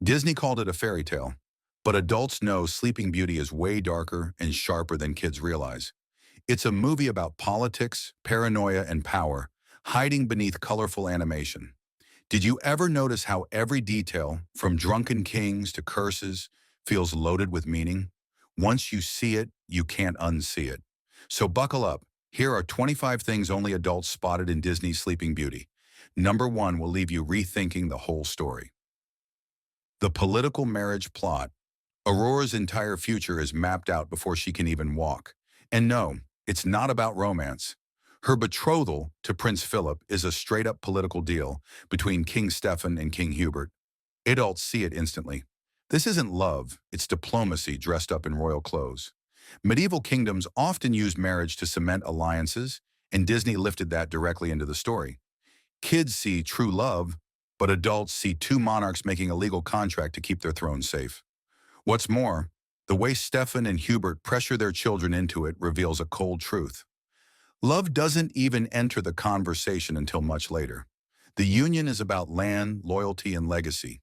Disney called it a fairy tale, but adults know Sleeping Beauty is way darker and sharper than kids realize. It's a movie about politics, paranoia, and power, hiding beneath colorful animation. Did you ever notice how every detail, from drunken kings to curses, feels loaded with meaning? Once you see it, you can't unsee it. So buckle up. Here are 25 things only adults spotted in Disney's Sleeping Beauty. Number 1 will leave you rethinking the whole story. The political marriage plot. Aurora's entire future is mapped out before she can even walk. And no, it's not about romance. Her betrothal to Prince Philip is a straight-up political deal between King Stefan and King Hubert. Adults see it instantly. This isn't love, it's diplomacy dressed up in royal clothes. Medieval kingdoms often used marriage to cement alliances, and Disney lifted that directly into the story. Kids see true love, but adults see two monarchs making a legal contract to keep their throne safe. What's more, the way Stefan and Hubert pressure their children into it reveals a cold truth. Love doesn't even enter the conversation until much later. The union is about land, loyalty, and legacy.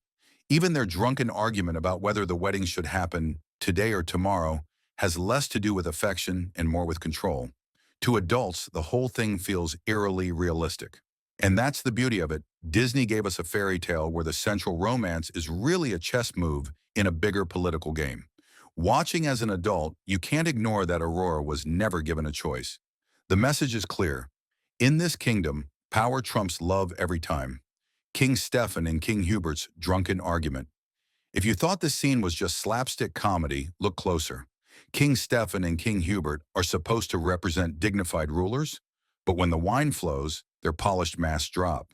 Even their drunken argument about whether the wedding should happen today or tomorrow has less to do with affection and more with control. To adults, the whole thing feels eerily realistic. And that's the beauty of it. Disney gave us a fairy tale where the central romance is really a chess move in a bigger political game. Watching as an adult, you can't ignore that Aurora was never given a choice. The message is clear. In this kingdom, power trumps love every time. King Stefan and King Hubert's drunken argument. If you thought this scene was just slapstick comedy, look closer. King Stefan and King Hubert are supposed to represent dignified rulers, but when the wine flows, their polished masks drop.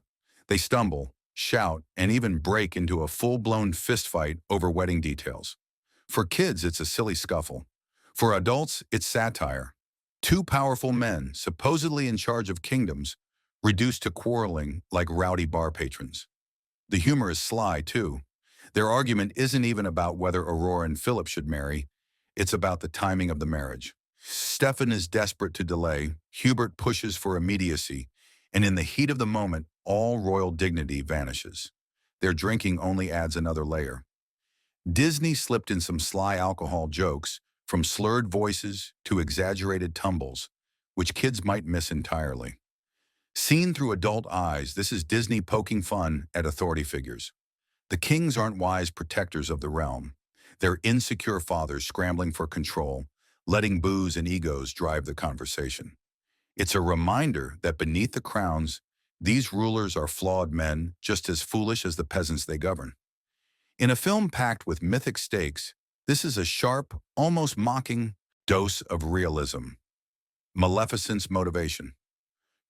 They stumble, shout, and even break into a full-blown fistfight over wedding details. For kids, it's a silly scuffle. For adults, it's satire. Two powerful men, supposedly in charge of kingdoms, reduced to quarreling like rowdy bar patrons. The humor is sly, too. Their argument isn't even about whether Aurora and Philip should marry, it's about the timing of the marriage. Stefan is desperate to delay, Hubert pushes for immediacy, and in the heat of the moment, all royal dignity vanishes. Their drinking only adds another layer. Disney slipped in some sly alcohol jokes, from slurred voices to exaggerated tumbles, which kids might miss entirely. Seen through adult eyes, this is Disney poking fun at authority figures. The kings aren't wise protectors of the realm. They're insecure fathers scrambling for control, letting booze and egos drive the conversation. It's a reminder that beneath the crowns, these rulers are flawed men just as foolish as the peasants they govern. In a film packed with mythic stakes, this is a sharp, almost mocking dose of realism. Maleficent's motivation.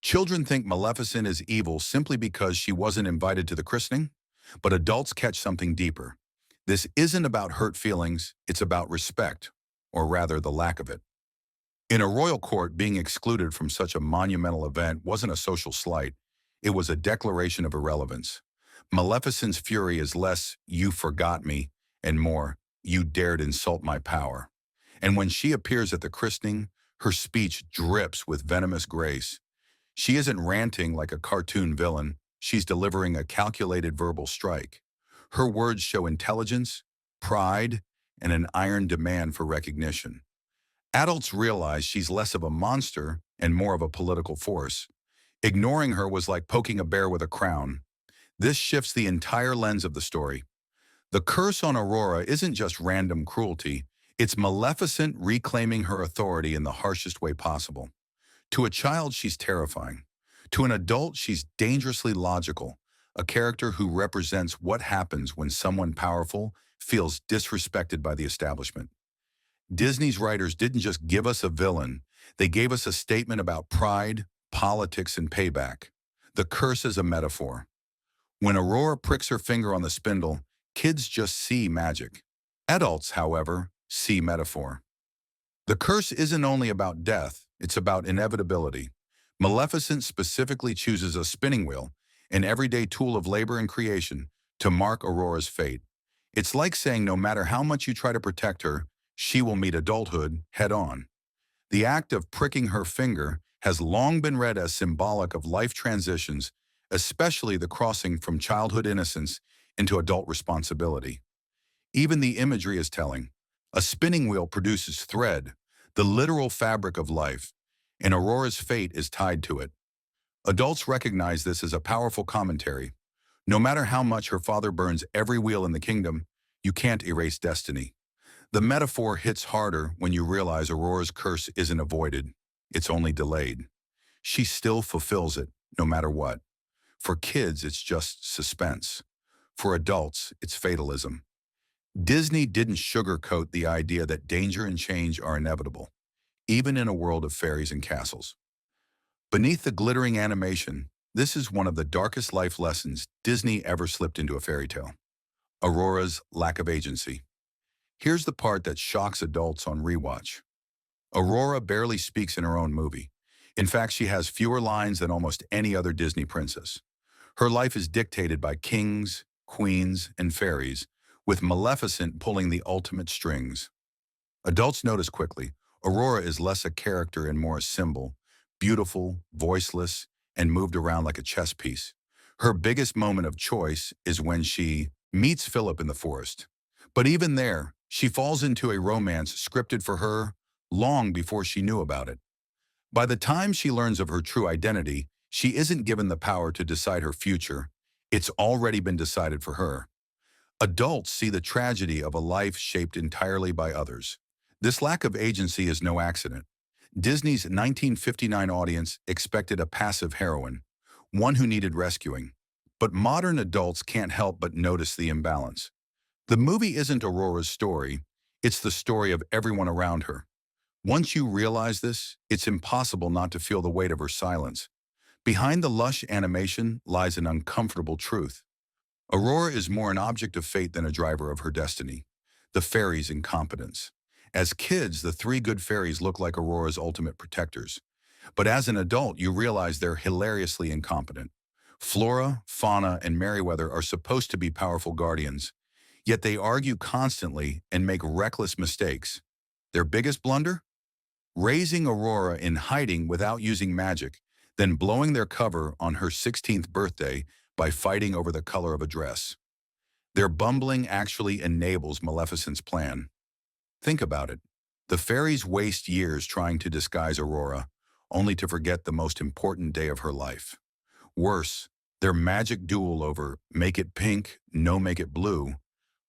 Children think Maleficent is evil simply because she wasn't invited to the christening, but adults catch something deeper. This isn't about hurt feelings, it's about respect, or rather the lack of it. In a royal court, being excluded from such a monumental event wasn't a social slight, it was a declaration of irrelevance. Maleficent's fury is less, "you forgot me," and more, "you dared insult my power." And when she appears at the christening, her speech drips with venomous grace. She isn't ranting like a cartoon villain, she's delivering a calculated verbal strike. Her words show intelligence, pride, and an iron demand for recognition. Adults realize she's less of a monster and more of a political force. Ignoring her was like poking a bear with a crown. This shifts the entire lens of the story. The curse on Aurora isn't just random cruelty, it's Maleficent reclaiming her authority in the harshest way possible. To a child, she's terrifying. To an adult, she's dangerously logical, a character who represents what happens when someone powerful feels disrespected by the establishment. Disney's writers didn't just give us a villain, they gave us a statement about pride, politics, and payback. The curse is a metaphor. When Aurora pricks her finger on the spindle, kids just see magic. Adults, however, see metaphor. The curse isn't only about death, it's about inevitability. Maleficent specifically chooses a spinning wheel, an everyday tool of labor and creation, to mark Aurora's fate. It's like saying no matter how much you try to protect her, she will meet adulthood head-on. The act of pricking her finger has long been read as symbolic of life transitions, especially the crossing from childhood innocence into adult responsibility. Even the imagery is telling. A spinning wheel produces thread, the literal fabric of life, and Aurora's fate is tied to it. Adults recognize this as a powerful commentary. No matter how much her father burns every wheel in the kingdom, you can't erase destiny. The metaphor hits harder when you realize Aurora's curse isn't avoided, it's only delayed. She still fulfills it, no matter what. For kids, it's just suspense. For adults, it's fatalism. Disney didn't sugarcoat the idea that danger and change are inevitable, even in a world of fairies and castles. Beneath the glittering animation, this is one of the darkest life lessons Disney ever slipped into a fairy tale. Aurora's lack of agency. Here's the part that shocks adults on rewatch. Aurora barely speaks in her own movie. In fact, she has fewer lines than almost any other Disney princess. Her life is dictated by kings, queens, and fairies, with Maleficent pulling the ultimate strings. Adults notice quickly, Aurora is less a character and more a symbol, beautiful, voiceless, and moved around like a chess piece. Her biggest moment of choice is when she meets Philip in the forest. But even there, she falls into a romance scripted for her long before she knew about it. By the time she learns of her true identity, she isn't given the power to decide her future. It's already been decided for her. Adults see the tragedy of a life shaped entirely by others. This lack of agency is no accident. Disney's 1959 audience expected a passive heroine, one who needed rescuing. But modern adults can't help but notice the imbalance. The movie isn't Aurora's story, it's the story of everyone around her. Once you realize this, it's impossible not to feel the weight of her silence. Behind the lush animation lies an uncomfortable truth. Aurora is more an object of fate than a driver of her destiny. The fairies' incompetence. As kids, the three good fairies look like Aurora's ultimate protectors. But as an adult, you realize they're hilariously incompetent. Flora, Fauna, and Merryweather are supposed to be powerful guardians, yet they argue constantly and make reckless mistakes. Their biggest blunder? Raising Aurora in hiding without using magic, then blowing their cover on her 16th birthday by fighting over the color of a dress. Their bumbling actually enables Maleficent's plan. Think about it. The fairies waste years trying to disguise Aurora, only to forget the most important day of her life. Worse, their magic duel over make it pink, no make it blue,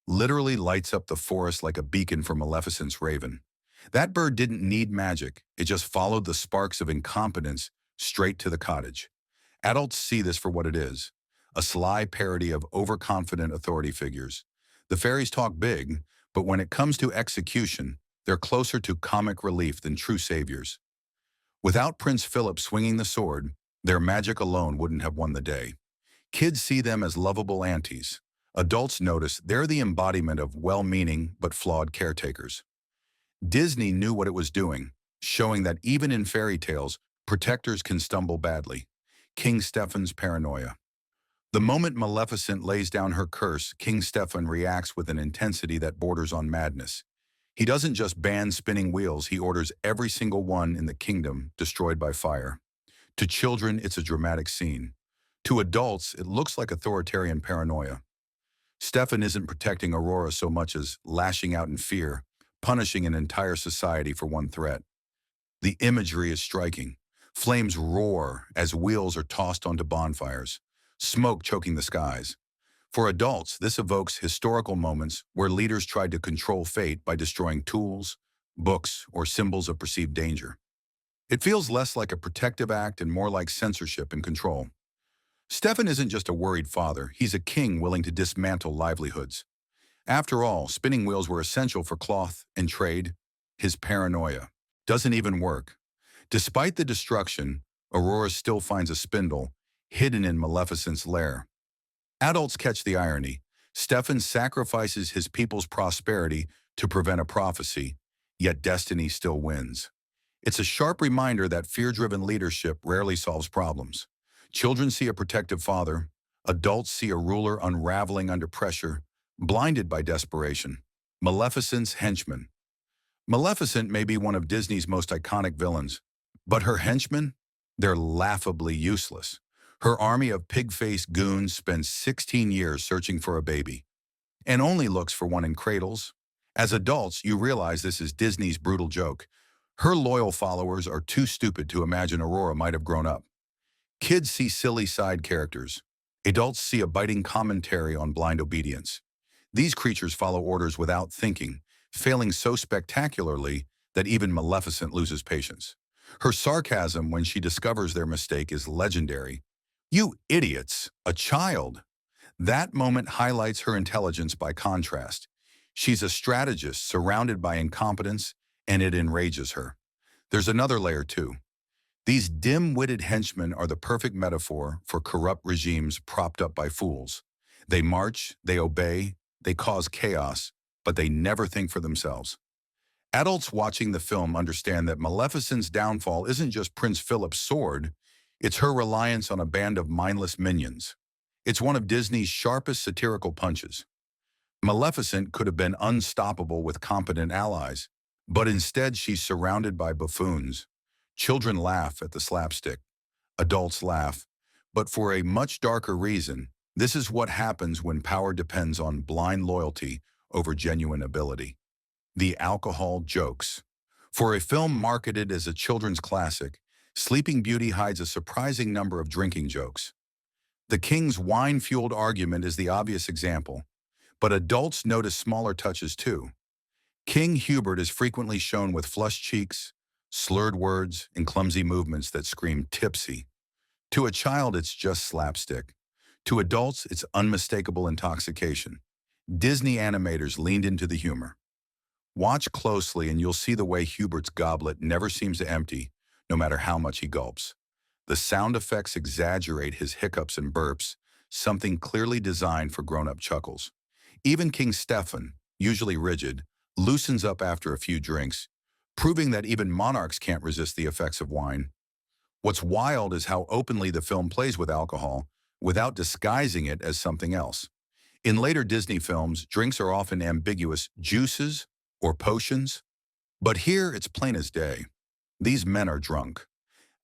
literally lights up the forest like a beacon for Maleficent's raven. That bird didn't need magic, it just followed the sparks of incompetence straight to the cottage. Adults see this for what it is, a sly parody of overconfident authority figures. The fairies talk big, but when it comes to execution, they're closer to comic relief than true saviors. Without Prince Philip swinging the sword, their magic alone wouldn't have won the day. Kids see them as lovable aunties. Adults notice they're the embodiment of well-meaning but flawed caretakers. Disney knew what it was doing, showing that even in fairy tales, protectors can stumble badly. King Stephen's paranoia. The moment Maleficent lays down her curse, King Stephen reacts with an intensity that borders on madness. He doesn't just ban spinning wheels, he orders every single one in the kingdom destroyed by fire. To children, it's a dramatic scene. To adults, it looks like authoritarian paranoia. Stephen isn't protecting Aurora so much as lashing out in fear, punishing an entire society for one threat. The imagery is striking. Flames roar as wheels are tossed onto bonfires, smoke choking the skies. For adults, this evokes historical moments where leaders tried to control fate by destroying tools, books, or symbols of perceived danger. It feels less like a protective act and more like censorship and control. Stephen isn't just a worried father, he's a king willing to dismantle livelihoods. After all, spinning wheels were essential for cloth and trade. His paranoia doesn't even work. Despite the destruction, Aurora still finds a spindle hidden in Maleficent's lair. Adults catch the irony. Stephen sacrifices his people's prosperity to prevent a prophecy, yet destiny still wins. It's a sharp reminder that fear-driven leadership rarely solves problems. Children see a protective father, adults see a ruler unraveling under pressure, blinded by desperation. Maleficent's henchmen. Maleficent may be one of Disney's most iconic villains, but her henchmen? They're laughably useless. Her army of pig-faced goons spends 16 years searching for a baby. and only looks for one in cradles. As adults, you realize this is Disney's brutal joke. Her loyal followers are too stupid to imagine Aurora might have grown up. Kids see silly side characters. Adults see a biting commentary on blind obedience. These creatures follow orders without thinking, failing so spectacularly that even Maleficent loses patience. Her sarcasm when she discovers their mistake is legendary. "You idiots, a child!" That moment highlights her intelligence by contrast. She's a strategist surrounded by incompetence, and it enrages her. There's another layer too. These dim-witted henchmen are the perfect metaphor for corrupt regimes propped up by fools. They march, they obey, they cause chaos, but they never think for themselves. Adults watching the film understand that Maleficent's downfall isn't just Prince Philip's sword, it's her reliance on a band of mindless minions. It's one of Disney's sharpest satirical punches. Maleficent could have been unstoppable with competent allies, but instead she's surrounded by buffoons. Children laugh at the slapstick. Adults laugh. But for a much darker reason, this is what happens when power depends on blind loyalty over genuine ability. The alcohol jokes. For a film marketed as a children's classic, Sleeping Beauty hides a surprising number of drinking jokes. The king's wine-fueled argument is the obvious example, but adults notice smaller touches too. King Hubert is frequently shown with flushed cheeks, slurred words, and clumsy movements that scream tipsy. To a child, it's just slapstick. To adults, it's unmistakable intoxication. Disney animators leaned into the humor. Watch closely and you'll see the way Hubert's goblet never seems to empty, no matter how much he gulps. The sound effects exaggerate his hiccups and burps, something clearly designed for grown-up chuckles. Even King Stefan, usually rigid, loosens up after a few drinks, proving that even monarchs can't resist the effects of wine. What's wild is how openly the film plays with alcohol, without disguising it as something else. In later Disney films, drinks are often ambiguous juices or potions, but here it's plain as day. These men are drunk.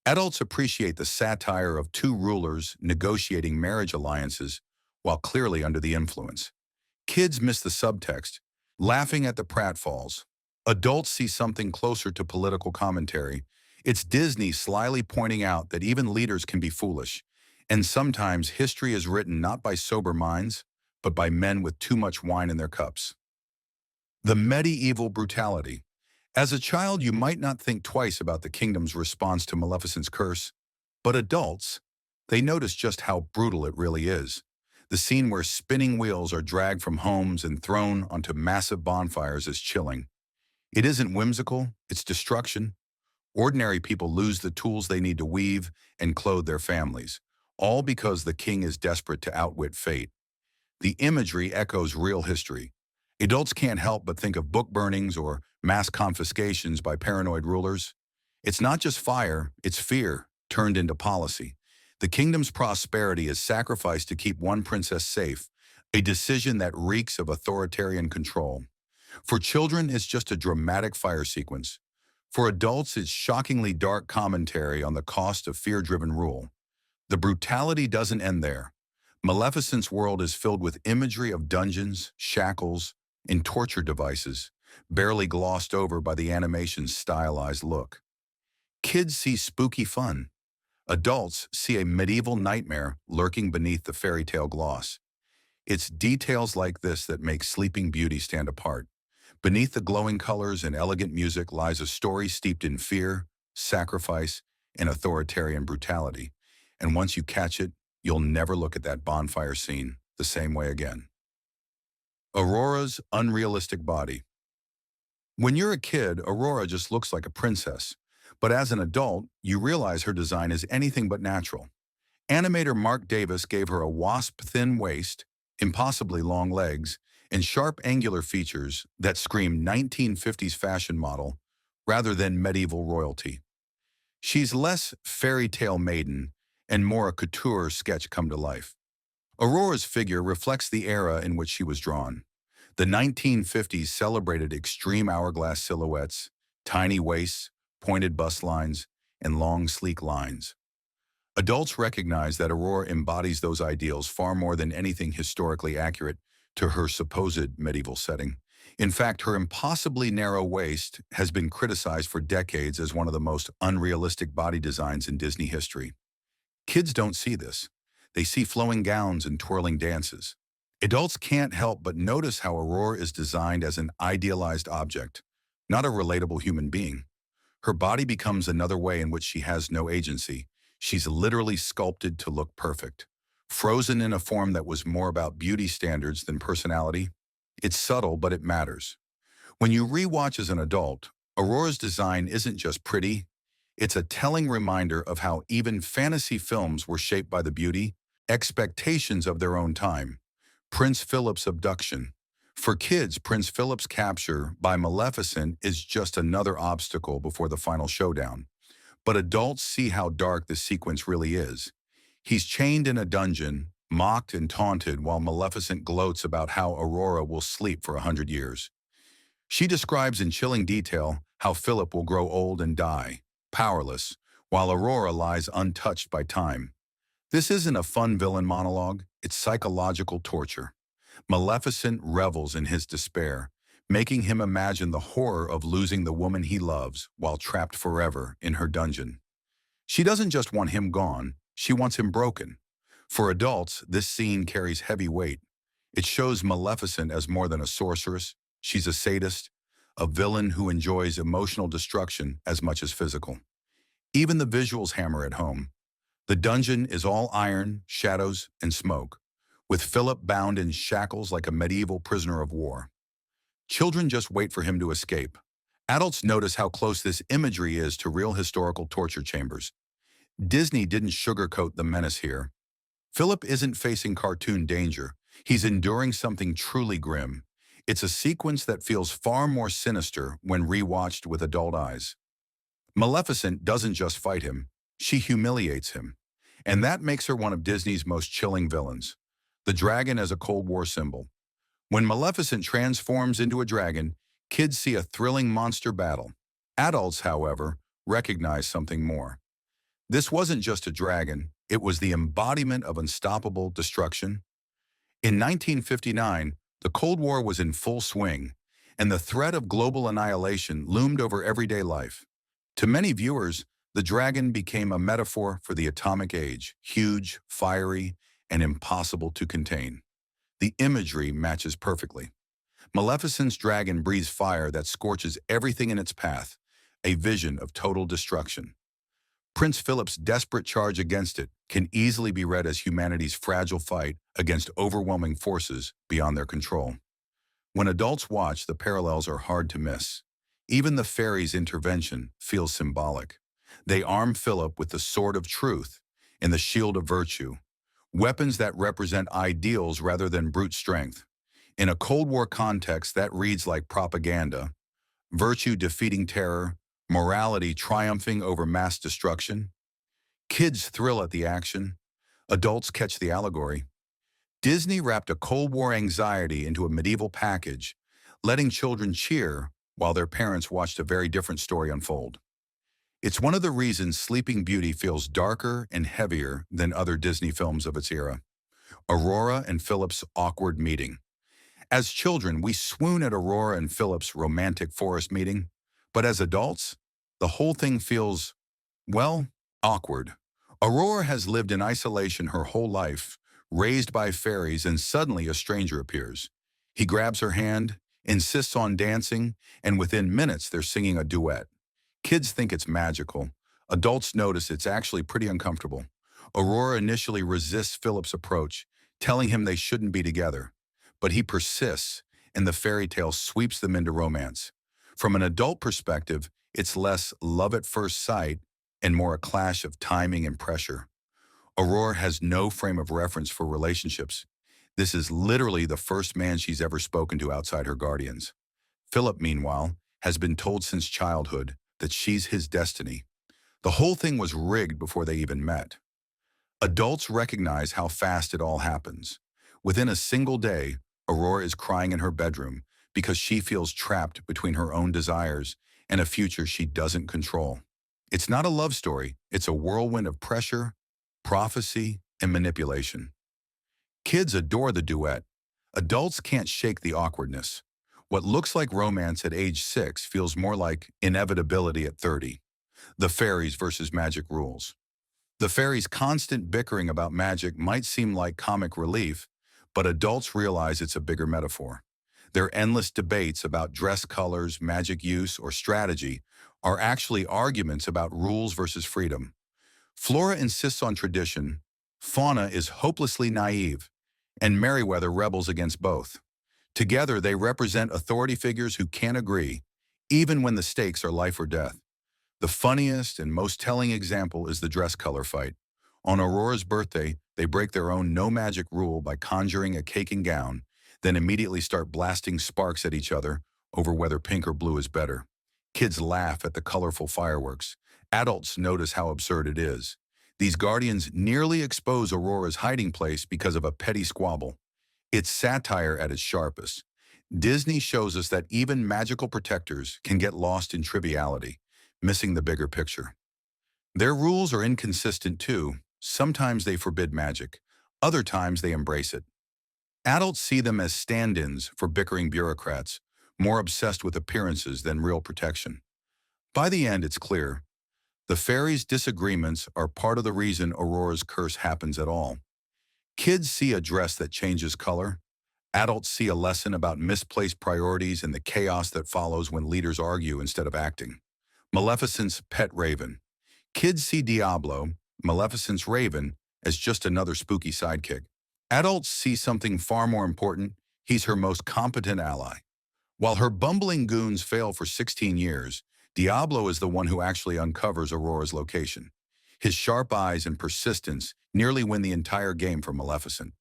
Adults appreciate the satire of two rulers negotiating marriage alliances while clearly under the influence. Kids miss the subtext, laughing at the pratfalls. Adults see something closer to political commentary. It's Disney slyly pointing out that even leaders can be foolish, and sometimes history is written not by sober minds, but by men with too much wine in their cups. The medieval brutality. As a child, you might not think twice about the kingdom's response to Maleficent's curse, but adults, they notice just how brutal it really is. The scene where spinning wheels are dragged from homes and thrown onto massive bonfires is chilling. It isn't whimsical, it's destruction. Ordinary people lose the tools they need to weave and clothe their families, all because the king is desperate to outwit fate. The imagery echoes real history. Adults can't help but think of book burnings or mass confiscations by paranoid rulers. It's not just fire, it's fear turned into policy. The kingdom's prosperity is sacrificed to keep one princess safe, a decision that reeks of authoritarian control. For children, it's just a dramatic fire sequence. For adults, it's shockingly dark commentary on the cost of fear-driven rule. The brutality doesn't end there. Maleficent's world is filled with imagery of dungeons, shackles, and torture devices, barely glossed over by the animation's stylized look. Kids see spooky fun. Adults see a medieval nightmare lurking beneath the fairy tale gloss. It's details like this that make Sleeping Beauty stand apart. Beneath the glowing colors and elegant music lies a story steeped in fear, sacrifice, and authoritarian brutality. And once you catch it, you'll never look at that bonfire scene the same way again. Aurora's unrealistic body. When you're a kid, Aurora just looks like a princess. But as an adult, you realize her design is anything but natural. Animator Mark Davis gave her a wasp-thin waist, impossibly long legs, and sharp angular features that scream 1950s fashion model rather than medieval royalty. She's less fairy tale maiden and more a couture sketch come to life. Aurora's figure reflects the era in which she was drawn. The 1950s celebrated extreme hourglass silhouettes, tiny waists, pointed bust lines, and long, sleek lines. Adults recognize that Aurora embodies those ideals far more than anything historically accurate to her supposed medieval setting. In fact, her impossibly narrow waist has been criticized for decades as one of the most unrealistic body designs in Disney history. Kids don't see this. They see flowing gowns and twirling dances. Adults can't help but notice how Aurora is designed as an idealized object, not a relatable human being. Her body becomes another way in which she has no agency. She's literally sculpted to look perfect, frozen in a form that was more about beauty standards than personality. It's subtle, but it matters. When you rewatch as an adult, Aurora's design isn't just pretty, it's a telling reminder of how even fantasy films were shaped by the beauty, expectations of their own time. Prince Philip's abduction. For kids, Prince Philip's capture by Maleficent is just another obstacle before the final showdown. But adults see how dark the sequence really is. He's chained in a dungeon, mocked and taunted while Maleficent gloats about how Aurora will sleep for 100 years. She describes in chilling detail how Philip will grow old and die, powerless, while Aurora lies untouched by time. This isn't a fun villain monologue, it's psychological torture. Maleficent revels in his despair, making him imagine the horror of losing the woman he loves while trapped forever in her dungeon. She doesn't just want him gone, she wants him broken. For adults, this scene carries heavy weight. It shows Maleficent as more than a sorceress. She's a sadist, a villain who enjoys emotional destruction as much as physical. Even the visuals hammer it home. The dungeon is all iron, shadows, and smoke, with Philip bound in shackles like a medieval prisoner of war. Children just wait for him to escape. Adults notice how close this imagery is to real historical torture chambers. Disney didn't sugarcoat the menace here. Philip isn't facing cartoon danger. He's enduring something truly grim. It's a sequence that feels far more sinister when rewatched with adult eyes. Maleficent doesn't just fight him, she humiliates him. And that makes her one of Disney's most chilling villains. The dragon as a Cold War symbol. When Maleficent transforms into a dragon, kids see a thrilling monster battle. Adults, however, recognize something more. This wasn't just a dragon, it was the embodiment of unstoppable destruction. In 1959, the Cold War was in full swing, and the threat of global annihilation loomed over everyday life. To many viewers, the dragon became a metaphor for the atomic age, huge, fiery, and impossible to contain. The imagery matches perfectly. Maleficent's dragon breathes fire that scorches everything in its path, a vision of total destruction. Prince Philip's desperate charge against it can easily be read as humanity's fragile fight against overwhelming forces beyond their control. When adults watch, the parallels are hard to miss. Even the fairies' intervention feels symbolic. They arm Philip with the sword of truth and the shield of virtue, weapons that represent ideals rather than brute strength. In a Cold War context, that reads like propaganda, virtue defeating terror, morality triumphing over mass destruction. Kids thrill at the action. Adults catch the allegory. Disney wrapped a Cold War anxiety into a medieval package, letting children cheer while their parents watched a very different story unfold. It's one of the reasons Sleeping Beauty feels darker and heavier than other Disney films of its era. Aurora and Philip's awkward meeting. As children, we swoon at Aurora and Philip's romantic forest meeting, but as adults, the whole thing feels, well, awkward. Aurora has lived in isolation her whole life, raised by fairies, and suddenly a stranger appears. He grabs her hand, insists on dancing, and within minutes they're singing a duet. Kids think it's magical. Adults notice it's actually pretty uncomfortable. Aurora initially resists Philip's approach, telling him they shouldn't be together. But he persists, and the fairy tale sweeps them into romance. From an adult perspective, it's less love at first sight and more a clash of timing and pressure. Aurora has no frame of reference for relationships. This is literally the first man she's ever spoken to outside her guardians. Philip, meanwhile, has been told since childhood that she's his destiny. The whole thing was rigged before they even met. Adults recognize how fast it all happens. Within a single day, Aurora is crying in her bedroom because she feels trapped between her own desires and a future she doesn't control. It's not a love story, it's a whirlwind of pressure, prophecy, and manipulation. Kids adore the duet. Adults can't shake the awkwardness. What looks like romance at age 6 feels more like inevitability at 30. The fairies versus magic rules. The fairies' constant bickering about magic might seem like comic relief, but adults realize it's a bigger metaphor. Their endless debates about dress colors, magic use, or strategy are actually arguments about rules versus freedom. Flora insists on tradition, Fauna is hopelessly naive, and Merryweather rebels against both. Together, they represent authority figures who can't agree, even when the stakes are life or death. The funniest and most telling example is the dress color fight. On Aurora's birthday, they break their own no magic rule by conjuring a cake and gown, then immediately start blasting sparks at each other over whether pink or blue is better. Kids laugh at the colorful fireworks. Adults notice how absurd it is. These guardians nearly expose Aurora's hiding place because of a petty squabble. It's satire at its sharpest. Disney shows us that even magical protectors can get lost in triviality, missing the bigger picture. Their rules are inconsistent too. Sometimes they forbid magic. Other times they embrace it. Adults see them as stand-ins for bickering bureaucrats, more obsessed with appearances than real protection. By the end, it's clear. The fairies' disagreements are part of the reason Aurora's curse happens at all. Kids see a dress that changes color. Adults see a lesson about misplaced priorities and the chaos that follows when leaders argue instead of acting. Maleficent's pet raven. Kids see Diablo, Maleficent's raven, as just another spooky sidekick. Adults see something far more important. He's her most competent ally. While her bumbling goons fail for 16 years, Diablo is the one who actually uncovers Aurora's location. His sharp eyes and persistence nearly win the entire game for Maleficent.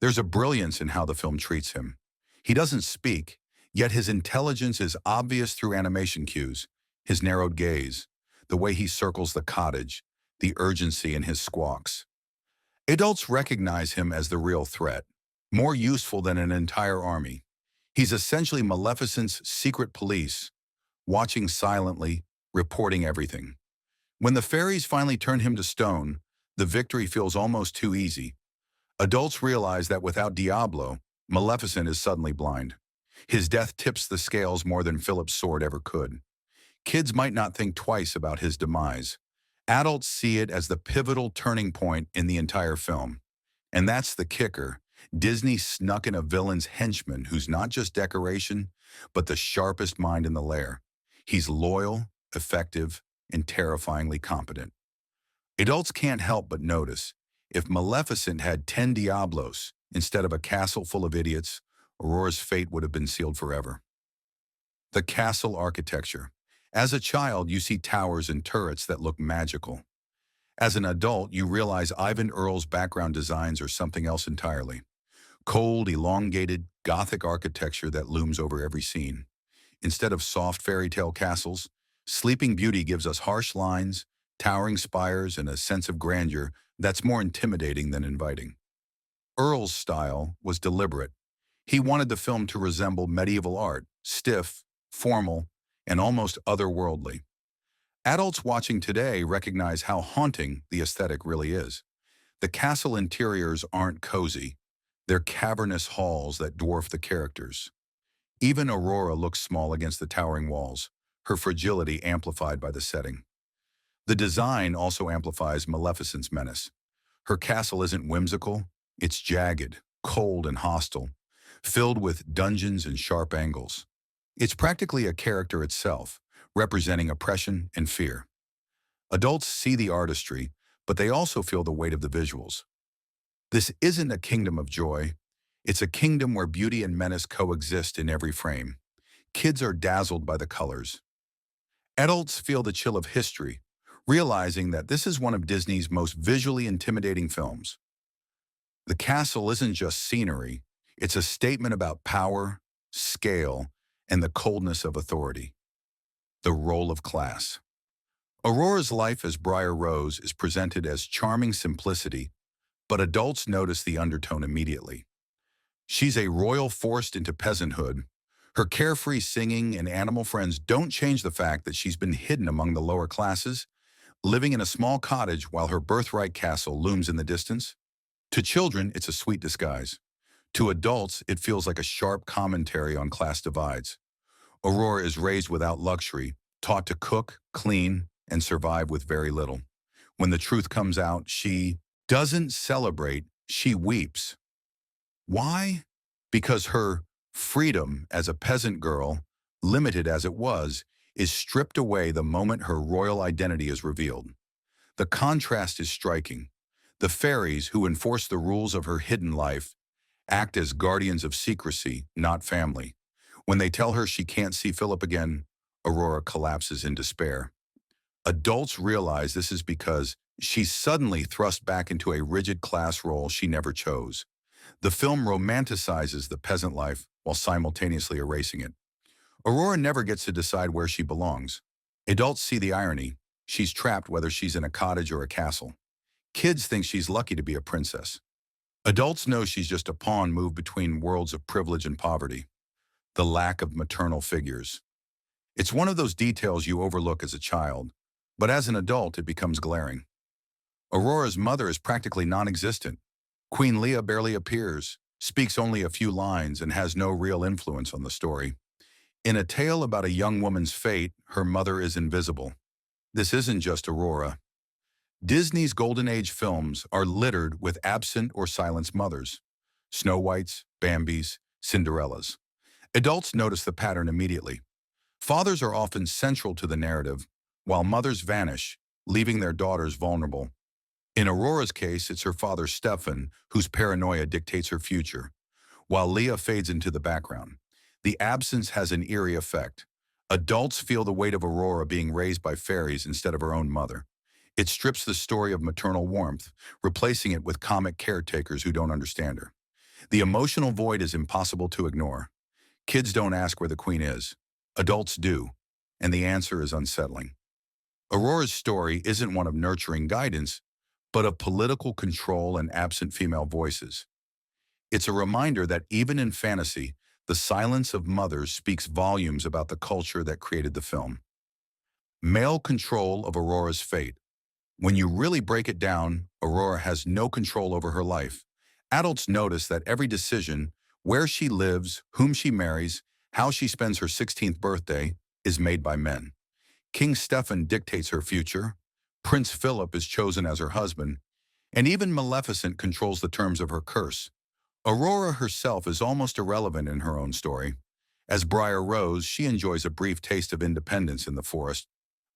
There's a brilliance in how the film treats him. He doesn't speak, yet his intelligence is obvious through animation cues, his narrowed gaze, the way he circles the cottage, the urgency in his squawks. Adults recognize him as the real threat, more useful than an entire army. He's essentially Maleficent's secret police, watching silently, reporting everything. When the fairies finally turn him to stone, the victory feels almost too easy. Adults realize that without Diablo, Maleficent is suddenly blind. His death tips the scales more than Philip's sword ever could. Kids might not think twice about his demise. Adults see it as the pivotal turning point in the entire film. And that's the kicker. Disney snuck in a villain's henchman who's not just decoration, but the sharpest mind in the lair. He's loyal, effective, and terrifyingly competent. Adults can't help but notice, if Maleficent had 10 Diablos instead of a castle full of idiots, Aurora's fate would have been sealed forever. The castle architecture. As a child, you see towers and turrets that look magical. As an adult, you realize Ivan Earl's background designs are something else entirely. Cold, elongated, Gothic architecture that looms over every scene. Instead of soft fairy tale castles, Sleeping Beauty gives us harsh lines, towering spires, and a sense of grandeur that's more intimidating than inviting. Earl's style was deliberate. He wanted the film to resemble medieval art, stiff, formal, and almost otherworldly. Adults watching today recognize how haunting the aesthetic really is. The castle interiors aren't cozy. They're cavernous halls that dwarf the characters. Even Aurora looks small against the towering walls, her fragility amplified by the setting. The design also amplifies Maleficent's menace. Her castle isn't whimsical, it's jagged, cold, and hostile, filled with dungeons and sharp angles. It's practically a character itself, representing oppression and fear. Adults see the artistry, but they also feel the weight of the visuals. This isn't a kingdom of joy. It's a kingdom where beauty and menace coexist in every frame. Kids are dazzled by the colors. Adults feel the chill of history, realizing that this is one of Disney's most visually intimidating films. The castle isn't just scenery, it's a statement about power, scale, and the coldness of authority. The role of class. Aurora's life as Briar Rose is presented as charming simplicity, but adults notice the undertone immediately. She's a royal forced into peasanthood. Her carefree singing and animal friends don't change the fact that she's been hidden among the lower classes, living in a small cottage while her birthright castle looms in the distance. To children, it's a sweet disguise. To adults, it feels like a sharp commentary on class divides. Aurora is raised without luxury, taught to cook, clean, and survive with very little. When the truth comes out, she doesn't celebrate, she weeps. Why? Because her freedom as a peasant girl, limited as it was, is stripped away the moment her royal identity is revealed. The contrast is striking. The fairies, who enforce the rules of her hidden life, act as guardians of secrecy, not family. When they tell her she can't see Philip again, Aurora collapses in despair. Adults realize this is because she's suddenly thrust back into a rigid class role she never chose. The film romanticizes the peasant life while simultaneously erasing it. Aurora never gets to decide where she belongs. Adults see the irony. She's trapped whether she's in a cottage or a castle. Kids think she's lucky to be a princess. Adults know she's just a pawn moved between worlds of privilege and poverty. The lack of maternal figures. It's one of those details you overlook as a child, but as an adult it becomes glaring. Aurora's mother is practically non-existent. Queen Leah barely appears, speaks only a few lines, and has no real influence on the story. In a tale about a young woman's fate, her mother is invisible. This isn't just Aurora. Disney's Golden Age films are littered with absent or silenced mothers. Snow Whites, Bambis, Cinderellas. Adults notice the pattern immediately. Fathers are often central to the narrative, while mothers vanish, leaving their daughters vulnerable. In Aurora's case, it's her father Stefan, whose paranoia dictates her future, while Leah fades into the background. The absence has an eerie effect. Adults feel the weight of Aurora being raised by fairies instead of her own mother. It strips the story of maternal warmth, replacing it with comic caretakers who don't understand her. The emotional void is impossible to ignore. Kids don't ask where the queen is. Adults do, and the answer is unsettling. Aurora's story isn't one of nurturing guidance, but of political control and absent female voices. It's a reminder that even in fantasy, the silence of mothers speaks volumes about the culture that created the film. Male control of Aurora's fate. When you really break it down, Aurora has no control over her life. Adults notice that every decision, where she lives, whom she marries, how she spends her 16th birthday, is made by men. King Stefan dictates her future, Prince Philip is chosen as her husband, and even Maleficent controls the terms of her curse. Aurora herself is almost irrelevant in her own story. As Briar Rose, she enjoys a brief taste of independence in the forest.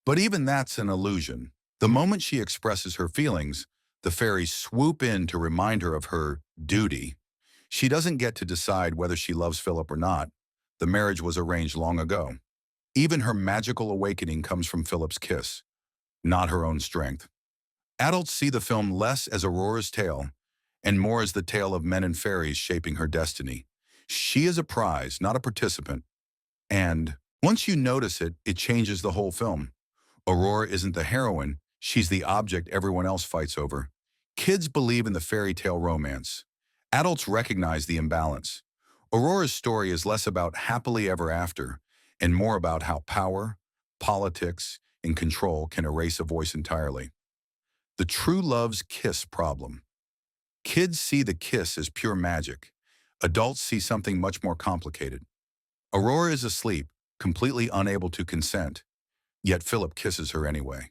But even that's an illusion. The moment she expresses her feelings, the fairies swoop in to remind her of her duty. She doesn't get to decide whether she loves Philip or not. The marriage was arranged long ago. Even her magical awakening comes from Philip's kiss, not her own strength. Adults see the film less as Aurora's tale and more as the tale of men and fairies shaping her destiny. She is a prize, not a participant. And once you notice it, it changes the whole film. Aurora isn't the heroine, she's the object everyone else fights over. Kids believe in the fairy tale romance. Adults recognize the imbalance. Aurora's story is less about happily ever after and more about how power, politics, and control can erase a voice entirely. The true love's kiss problem. Kids see the kiss as pure magic. Adults see something much more complicated. Aurora is asleep, completely unable to consent, yet Philip kisses her anyway.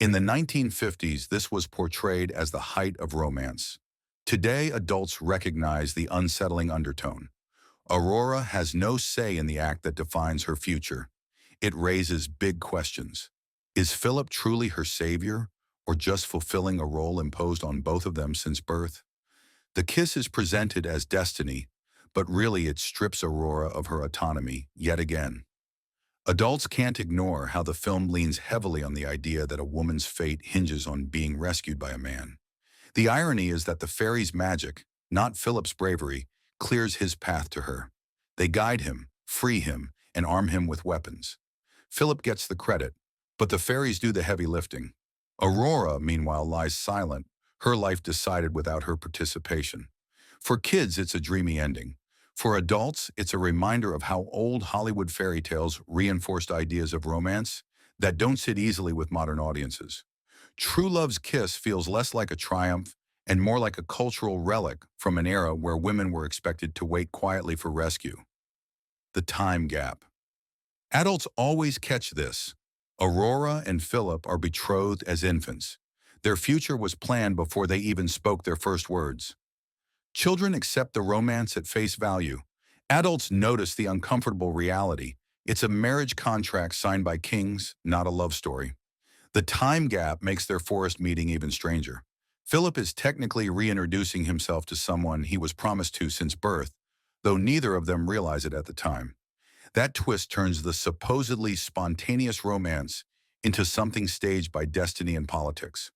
In the 1950s, this was portrayed as the height of romance. Today, adults recognize the unsettling undertone. Aurora has no say in the act that defines her future. It raises big questions. Is Philip truly her savior, or just fulfilling a role imposed on both of them since birth? The kiss is presented as destiny, but really it strips Aurora of her autonomy yet again. Adults can't ignore how the film leans heavily on the idea that a woman's fate hinges on being rescued by a man. The irony is that the fairies' magic, not Philip's bravery, clears his path to her. They guide him, free him, and arm him with weapons. Philip gets the credit, but the fairies do the heavy lifting. Aurora, meanwhile, lies silent, her life decided without her participation. For kids, it's a dreamy ending. For adults, it's a reminder of how old Hollywood fairy tales reinforced ideas of romance that don't sit easily with modern audiences. True love's kiss feels less like a triumph and more like a cultural relic from an era where women were expected to wait quietly for rescue. The time gap. Adults always catch this. Aurora and Philip are betrothed as infants. Their future was planned before they even spoke their first words. Children accept the romance at face value. Adults notice the uncomfortable reality. It's a marriage contract signed by kings, not a love story. The time gap makes their forest meeting even stranger. Philip is technically reintroducing himself to someone he was promised to since birth, though neither of them realize it at the time. That twist turns the supposedly spontaneous romance into something staged by destiny and politics.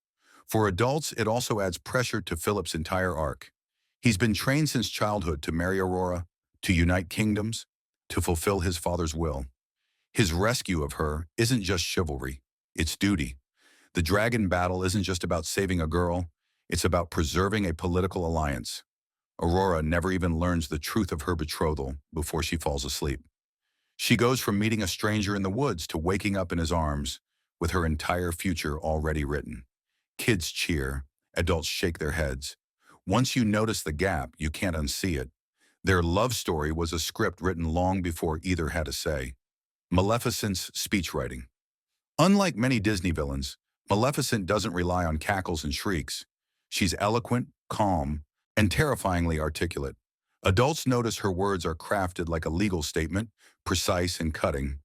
For adults, it also adds pressure to Philip's entire arc. He's been trained since childhood to marry Aurora, to unite kingdoms, to fulfill his father's will. His rescue of her isn't just chivalry, it's duty. The dragon battle isn't just about saving a girl, it's about preserving a political alliance. Aurora never even learns the truth of her betrothal before she falls asleep. She goes from meeting a stranger in the woods to waking up in his arms with her entire future already written. Kids cheer, adults shake their heads. Once you notice the gap, you can't unsee it. Their love story was a script written long before either had a say. Maleficent's speechwriting. Unlike many Disney villains, Maleficent doesn't rely on cackles and shrieks. She's eloquent, calm, and terrifyingly articulate. Adults notice her words are crafted like a legal statement, precise and cutting.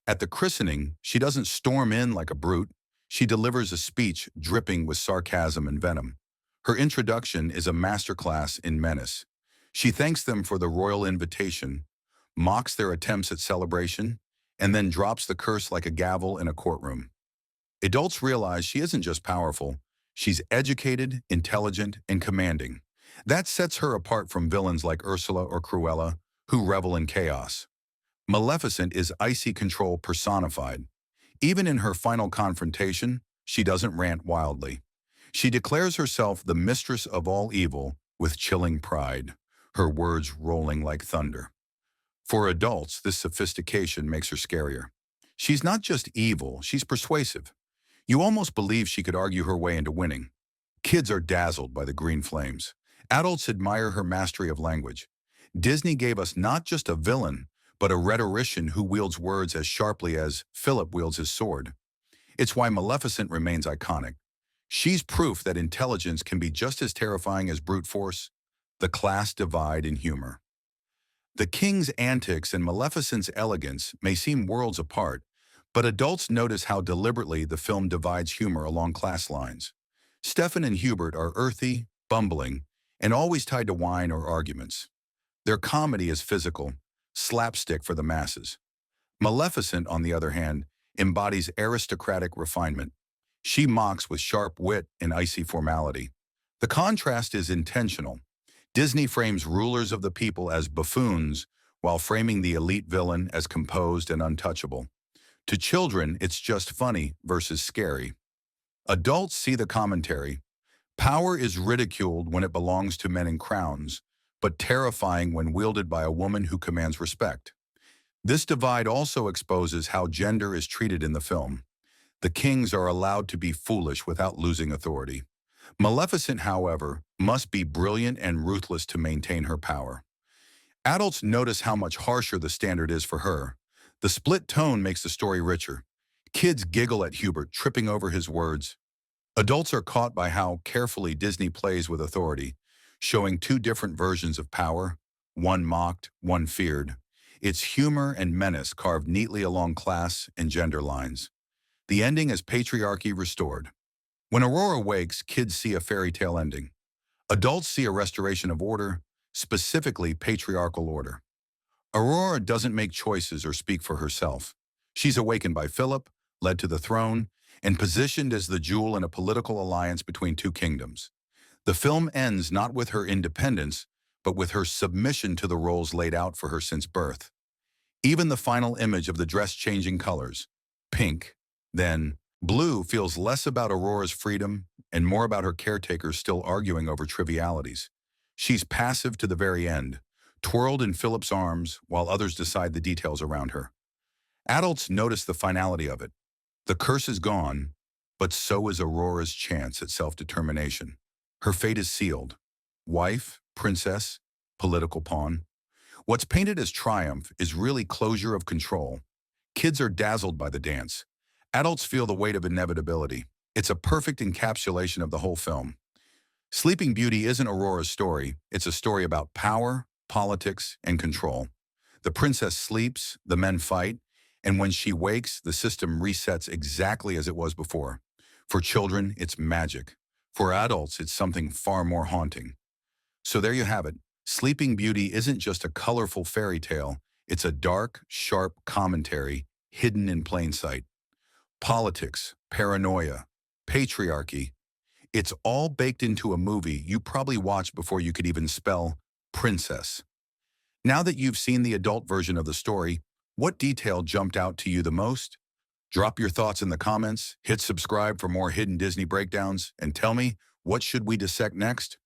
At the christening, she doesn't storm in like a brute. She delivers a speech dripping with sarcasm and venom. Her introduction is a masterclass in menace. She thanks them for the royal invitation, mocks their attempts at celebration, and then drops the curse like a gavel in a courtroom. Adults realize she isn't just powerful, she's educated, intelligent, and commanding. That sets her apart from villains like Ursula or Cruella, who revel in chaos. Maleficent is icy control personified. Even in her final confrontation, she doesn't rant wildly. She declares herself the mistress of all evil with chilling pride, her words rolling like thunder. For adults, this sophistication makes her scarier. She's not just evil, she's persuasive. You almost believe she could argue her way into winning. Kids are dazzled by the green flames. Adults admire her mastery of language. Disney gave us not just a villain, but a rhetorician who wields words as sharply as Philip wields his sword. It's why Maleficent remains iconic. She's proof that intelligence can be just as terrifying as brute force, the class divide in humor. The king's antics and Maleficent's elegance may seem worlds apart, but adults notice how deliberately the film divides humor along class lines. Stefan and Hubert are earthy, bumbling, and always tied to wine or arguments. Their comedy is physical, slapstick for the masses. Maleficent, on the other hand, embodies aristocratic refinement. She mocks with sharp wit and icy formality. The contrast is intentional. Disney frames rulers of the people as buffoons while framing the elite villain as composed and untouchable. To children, it's just funny versus scary. Adults see the commentary. Power is ridiculed when it belongs to men in crowns, but terrifying when wielded by a woman who commands respect. This divide also exposes how gender is treated in the film. The kings are allowed to be foolish without losing authority. Maleficent, however, must be brilliant and ruthless to maintain her power. Adults notice how much harsher the standard is for her. The split tone makes the story richer. Kids giggle at Hubert tripping over his words. Adults are caught by how carefully Disney plays with authority, showing two different versions of power, one mocked, one feared. It's humor and menace carved neatly along class and gender lines. The ending is patriarchy restored. When Aurora wakes, kids see a fairy tale ending. Adults see a restoration of order, specifically patriarchal order. Aurora doesn't make choices or speak for herself. She's awakened by Philip, led to the throne, and positioned as the jewel in a political alliance between two kingdoms. The film ends not with her independence, but with her submission to the roles laid out for her since birth. Even the final image of the dress changing colors, pink, then blue, feels less about Aurora's freedom and more about her caretakers still arguing over trivialities. She's passive to the very end, twirled in Philip's arms while others decide the details around her. Adults notice the finality of it. The curse is gone, but so is Aurora's chance at self-determination. Her fate is sealed. Wife, princess, political pawn. What's painted as triumph is really closure of control. Kids are dazzled by the dance. Adults feel the weight of inevitability. It's a perfect encapsulation of the whole film. Sleeping Beauty isn't Aurora's story. It's a story about power, politics, and control. The princess sleeps, the men fight, and when she wakes, the system resets exactly as it was before. For children, it's magic. For adults, it's something far more haunting. So there you have it. Sleeping Beauty isn't just a colorful fairy tale. It's a dark, sharp commentary hidden in plain sight. Politics, paranoia, patriarchy. It's all baked into a movie you probably watched before you could even spell princess. Now that you've seen the adult version of the story, what detail jumped out to you the most? Drop your thoughts in the comments, hit subscribe for more hidden Disney breakdowns, and tell me, what should we dissect next?